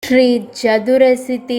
ஸ்ரீ சதுரசித்தி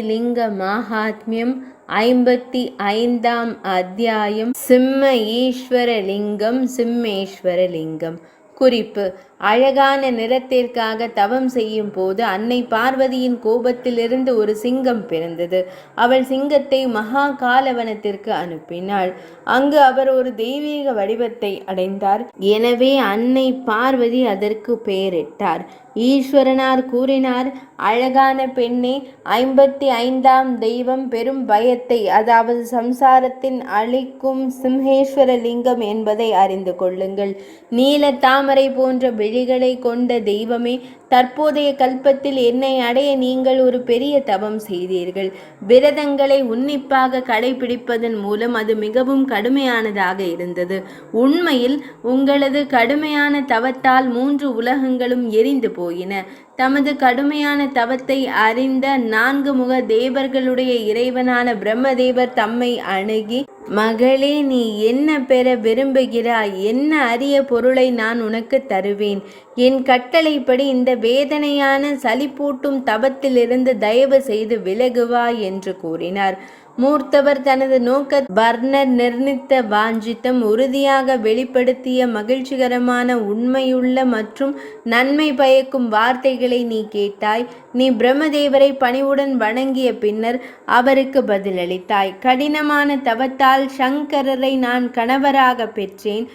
மாஹாத்மியம் 55ஆம் அத்தியாயம். சிம்ம ஈஸ்வரலிங்கம் சிம்மேஸ்வரலிங்கம். குறிப்பு: அழகான நிறத்திற்காக தவம் செய்யும் போது அன்னை பார்வதியின் கோபத்திலிருந்து ஒரு சிங்கம் பிறந்தது. அவள் சிங்கத்தை மகா காலவனத்திற்கு அனுப்பினாள். அங்கு அவர் ஒரு தெய்வீக வடிவத்தை அடைந்தார். எனவே அன்னை பார்வதி அதற்கு பெயரிட்டார். ஈஸ்வரனார் கூறினார்: அழகான பெண்ணே, 55ஆம் தெய்வம் பெரும் பயத்தை, அதாவது சம்சாரத்தின் அழிக்கும் சிம்மேஸ்வரலிங்கம் என்பதை அறிந்து கொள்ளுங்கள். நீல தாமரை போன்ற விழிகளை கொண்ட தெய்வமே, தற்போதைய கல்பத்தில் என்னை அடைய நீங்கள் ஒரு பெரிய தவம் செய்தீர்கள். விரதங்களை உன்னிப்பாக கடைபிடிப்பதன் மூலம் அது மிகவும் கடுமையானதாக இருந்தது. உண்மையில் உங்களது கடுமையான தவத்தால் 3 உலகங்களும் எரிந்து போயின. தமது கடுமையான தவத்தை அறிந்த 4 முக தேவர்களுடைய இறைவனான பிரம்மதேவர் தம்மை அணுகி, மகளே, நீ என்ன பெற விரும்புகிறாய்? என்ன அரிய பொருளை நான் உனக்கு தருவேன். என் கட்டளைப்படி இந்த வேதனையான சலிப்பூட்டும் தவத்திலிருந்து தயவு செய்து விலகுவாய் என்று கூறினார். மூர்த்தவர் தனது நோக்க வர்ணர் நிர்ணயித்த வாஞ்சித்தம் உறுதியாக வெளிப்படுத்திய மகிழ்ச்சிகரமான உண்மையுள்ள மற்றும் நன்மை பயக்கும் வார்த்தைகளை நீ கேட்டாய். நீ பிரம்மதேவரை பணிவுடன் வணங்கிய பின்னர் அவருக்கு பதிலளித்தாய். கடினமான தவத்தால் சங்கரரை நான் கணவராக பெற்றேன்.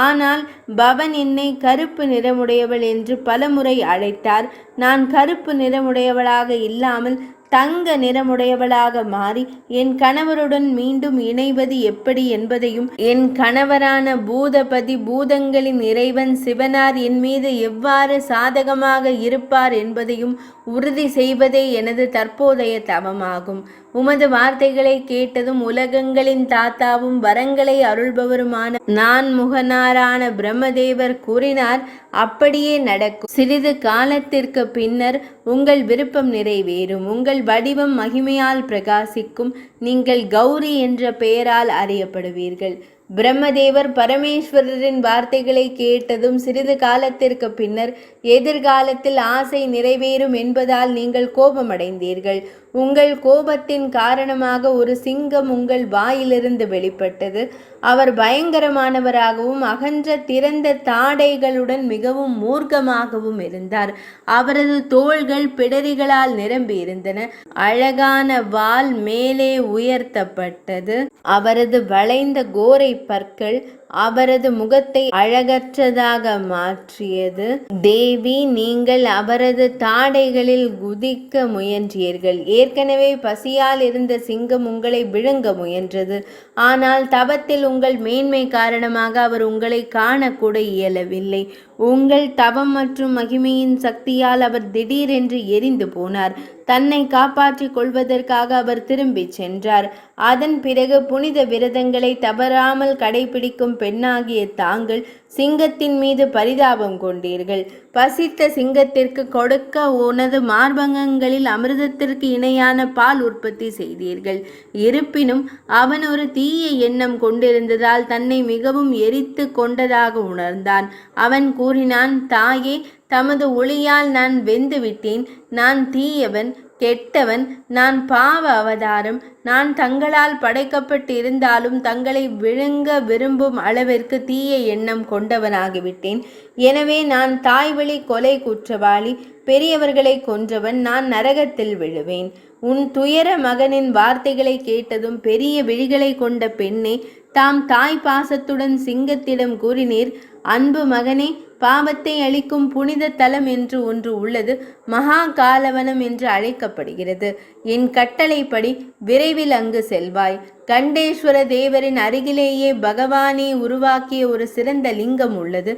ஆனால் பவன் என்னை கருப்பு நிறமுடையவள் என்று பலமுறை அழைத்தார். நான் கருப்பு நிறமுடையவளாக இல்லாமல் தங்க நிறமுடையவளாக மாறி என் கணவருடன் மீண்டும் இணைவது எப்படி என்பதையும், என் கணவரான பூதபதி பூதங்களின் இறைவன் சிவனார் என் மீது எவ்வாறு சாதகமாக இருப்பார் என்பதையும் உறுதி செய்வதே எனது தற்போதைய தவமாகும். உமது வார்த்தைகளை கேட்டதும் உலகங்களின் தாத்தாவும் வரங்களை அருள்பவருமான நான் முகனாரான பிரம்மதேவர் கூறினார்: அப்படியே நடக்கும். சிறிது காலத்திற்கு பின்னர் உங்கள் விருப்பம் நிறைவேறும். உங்கள் வடிவம் மகிமையால் பிரகாசிக்கும். நீங்கள் கௌரி என்ற பெயரால் அறியப்படுவீர்கள். பிரம்மதேவர் பரமேஸ்வரரின் வார்த்தைகளை கேட்டதும் சிறிது காலத்திற்கு பின்னர் எதிர்காலத்தில் ஆசை நிறைவேறும் என்பதால் நீங்கள் கோபமடைந்தீர்கள். உங்கள் கோபத்தின் காரணமாக ஒரு சிங்கம் உங்கள் வாயிலிருந்து வெளிப்பட்டது. அவர் பயங்கரமானவராகவும் அகன்ற திறந்த தாடைகளுடன் மிகவும் மூர்க்கமாகவும் இருந்தார். அவரது தோள்கள் பிடரிகளால் நிரம்பி இருந்தன. அழகான வால் மேலே உயர்த்தப்பட்டது. அவரது வளைந்த கோரை பற்கள் அவரது முகத்தை அழகற்றதாக மாற்றியது. தேவி, நீங்கள் அவரது தாடைகளில் குதிக்க முயன்றீர்கள். ஏற்கனவே பசியால் இருந்த சிங்கம் உங்களை விழுங்க முயன்றது. ஆனால் தவத்தில் உங்கள் மேன்மை காரணமாக அவர் உங்களை காணக்கூட இயலவில்லை. உங்கள் தவம் மற்றும் மகிமையின் சக்தியால் அவர் திடீரென்று எரிந்து போனார். தன்னை காப்பாற்றிக் கொள்வதற்காக அவர் திரும்பி சென்றார். அதன் பிறகு புனித விரதங்களை தவறாமல் கடைபிடிக்கும் பெண்ணாகிய தாங்கள் சிங்கத்தின் மீது பரிதாபம் கொண்டீர்கள். பசித்த சிங்கத்திற்கு கொடுக்க உனது மார்பகங்களில் அமிர்தத்திற்கு இணையான பால் உற்பத்தி செய்தீர்கள். இருப்பினும் அவன் ஒரு தீய எண்ணம் கொண்டிருந்ததால் தன்னை மிகவும் எரித்து கொண்டதாக உணர்ந்தான். அவன் கூறினான்: தாயே, தமது ஒளியால் நான் வெந்து விட்டேன். நான் தீயவன், கெட்டவன். நான் பாவ அவதாரம். நான் தங்களால் படைக்கப்பட்டு இருந்தாலும் தங்களை விழுங்க விரும்பும் அளவிற்கு தீய எண்ணம் கொண்டவனாகிவிட்டேன். எனவே நான் தாய்வழி கொலை குற்றவாளி, பெரியவர்களை கொன்றவன். நான் நரகத்தில் விழுவேன். உன் துயர மகனின் வார்த்தைகளை கேட்டதும் பெரிய விழிகளை கொண்ட பெண்ணே, தாம் தாய் பாசத்துடன் சிங்கத்திடம் கூறினீர்: அன்பு மகனே, பாவத்தை அளிக்கும் புனித தலம் என்று ஒன்று உள்ளது. மகா காலவனம் என்று அழைக்கப்படுகிறது. என் கட்டளைப்படி விரைவில் அங்கு செல்வாய். கண்டேஸ்வர தேவரின் அருகிலேயே பகவானே உருவாக்கிய ஒரு சிறந்த லிங்கம் உள்ளது.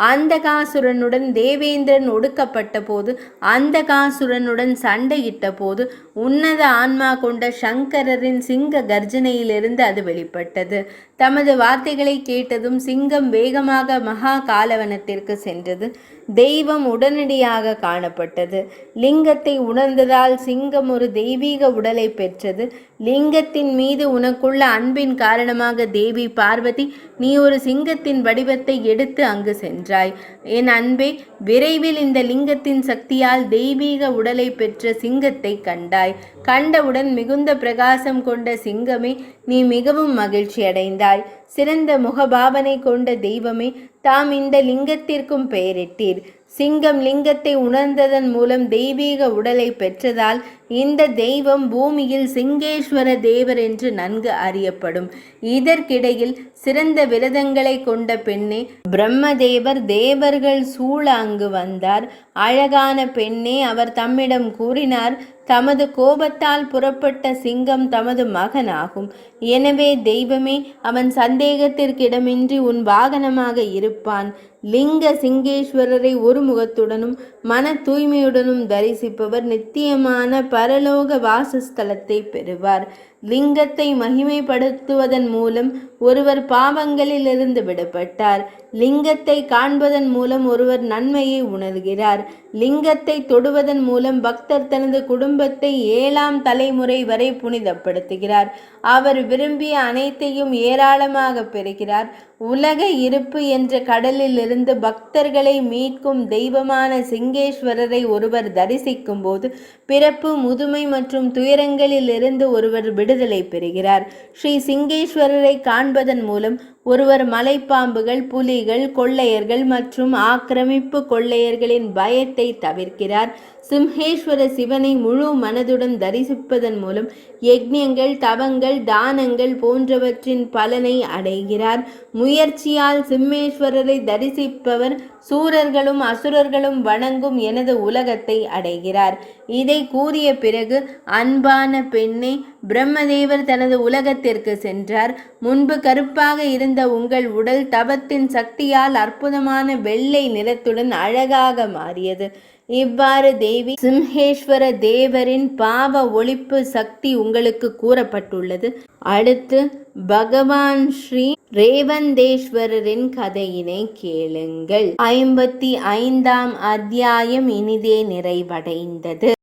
அந்தகாசுரனுடன் தேவேந்திரன் ஒடுக்கப்பட்ட போது, அந்தகாசுரனுடன் சண்டையிட்ட போது உன்னத ஆன்மா கொண்ட சங்கரரின் சிங்க கர்ஜனையிலிருந்து அது வெளிப்பட்டது. தமது வார்த்தைகளை கேட்டதும் சிங்கம் வேகமாக மகா காலவனத்திற்கு லிங்கத்திற்கு சென்றது. தெய்வம் உடனடியாக காணப்பட்டது. லிங்கத்தை உணர்ந்ததால் சிங்கம் ஒரு தெய்வீக உடலை பெற்றது. லிங்கத்தின் மீது உனக்குள்ள அன்பின் காரணமாக தேவி பார்வதி நீ ஒரு சிங்கத்தின் வடிவத்தை எடுத்து அங்கு சென்றாய். என் அன்பே, விரைவில் இந்த லிங்கத்தின் சக்தியால் தெய்வீக உடலை பெற்ற சிங்கத்தை கண்டாய். கண்டவுடன் மிகுந்த பிரகாசம் கொண்ட சிங்கமே, நீ மிகவும் மகிழ்ச்சி அடைந்தாய். சிறந்த முகபாவனை கொண்ட தெய்வமே, தாம் இந்த லிங்கத்திற்கும் பெயரிட்டீர். சிங்கம் லிங்கத்தை உணர்ந்ததன் மூலம் தெய்வீக உடலை பெற்றதால் இந்த தெய்வம் பூமியில் சிங்கேஸ்வர தேவர் என்று நன்கு அறியப்படும். இதற்கிடையில் சிறந்த விரதங்களை கொண்ட பெண்ணே, பிரம்மதேவர் தேவர்கள் சூழ அங்கு வந்தார். அழகான பெண்ணே, அவர் தம்மிடம் கூறினார், தமது கோபத்தால் புறப்பட்ட சிங்கம் தமது மகனாகும். எனவே தெய்வமே, அவன் சந்தேகத்திற்கிடமின்றி உன் வாகனமாக இருப்பான். லிங்க சிங்கேஸ்வரரை ஒரு முகத்துடனும் மன தூய்மையுடனும் தரிசிப்பவர் நித்தியமான பரலோக வாசஸ்தலத்தை பெறுவார். லிங்கத்தை மகிமைப்படுத்துவதன் மூலம் ஒருவர் பாவங்களிலிருந்து விடுபட்டார். லிங்கத்தை காண்பதன் மூலம் ஒருவர் நன்மையை உணர்கிறார். லிங்கத்தை தொடுவதன் மூலம் பக்தர் தனது குடும்பத்தை 7ஆம் தலைமுறை வரை புனிதப்படுத்துகிறார். அவர் விரும்பிய அனைத்தையும் ஏராளமாக பெறுகிறார். உலக இருப்பு என்ற கடலில் இருந்து பக்தர்களை மீட்கும் தெய்வமான சிங்கேஸ்வரரை ஒருவர் தரிசிக்கும் போது பிறப்பு, முதுமை மற்றும் துயரங்களில் இருந்து ஒருவர் விடுதலை பெறுகிறார். ஸ்ரீ சிங்கேஸ்வரரை காண்பதன் மூலம் ஒருவர் மலைப்பாம்புகள், புலிகள், கொள்ளையர்கள் மற்றும் ஆக்கிரமிப்பு கொள்ளையர்களின் பயத்தை தவிர்க்கிறார். சிம்ஹேஸ்வர சிவனை முழு மனதுடன் தரிசிப்பதன் மூலம் யக்ஞங்கள், தவங்கள், தானங்கள் போன்றவற்றின் பலனை அடைகிறார். முயற்சியால் சிம்மேஸ்வரரை தரிசிப்பவர் சூரர்களும் அசுரர்களும் வணங்கும் எனது உலகத்தை அடைகிறார். இதை கூறிய பிறகு, அன்பான பெண்ணே, பிரம்மதேவர் தனது உலகத்திற்கு சென்றார். முன்பு கருப்பாக இருந்த உங்கள் உடல் தவத்தின் சக்தியால் அற்புதமான வெள்ளை நிறத்துடன் அழகாக மாறியது. இவ்வாறு தேவி சிம்ஹேஸ்வர தேவரின் பாவ ஒழிப்பு சக்தி உங்களுக்கு கூறப்பட்டுள்ளது. அடுத்து பகவான் ஸ்ரீ ரேவந்தேஸ்வரரின் கதையினை கேளுங்கள். 55ஆம் அத்தியாயம் இனிதே நிறைவடைந்தது.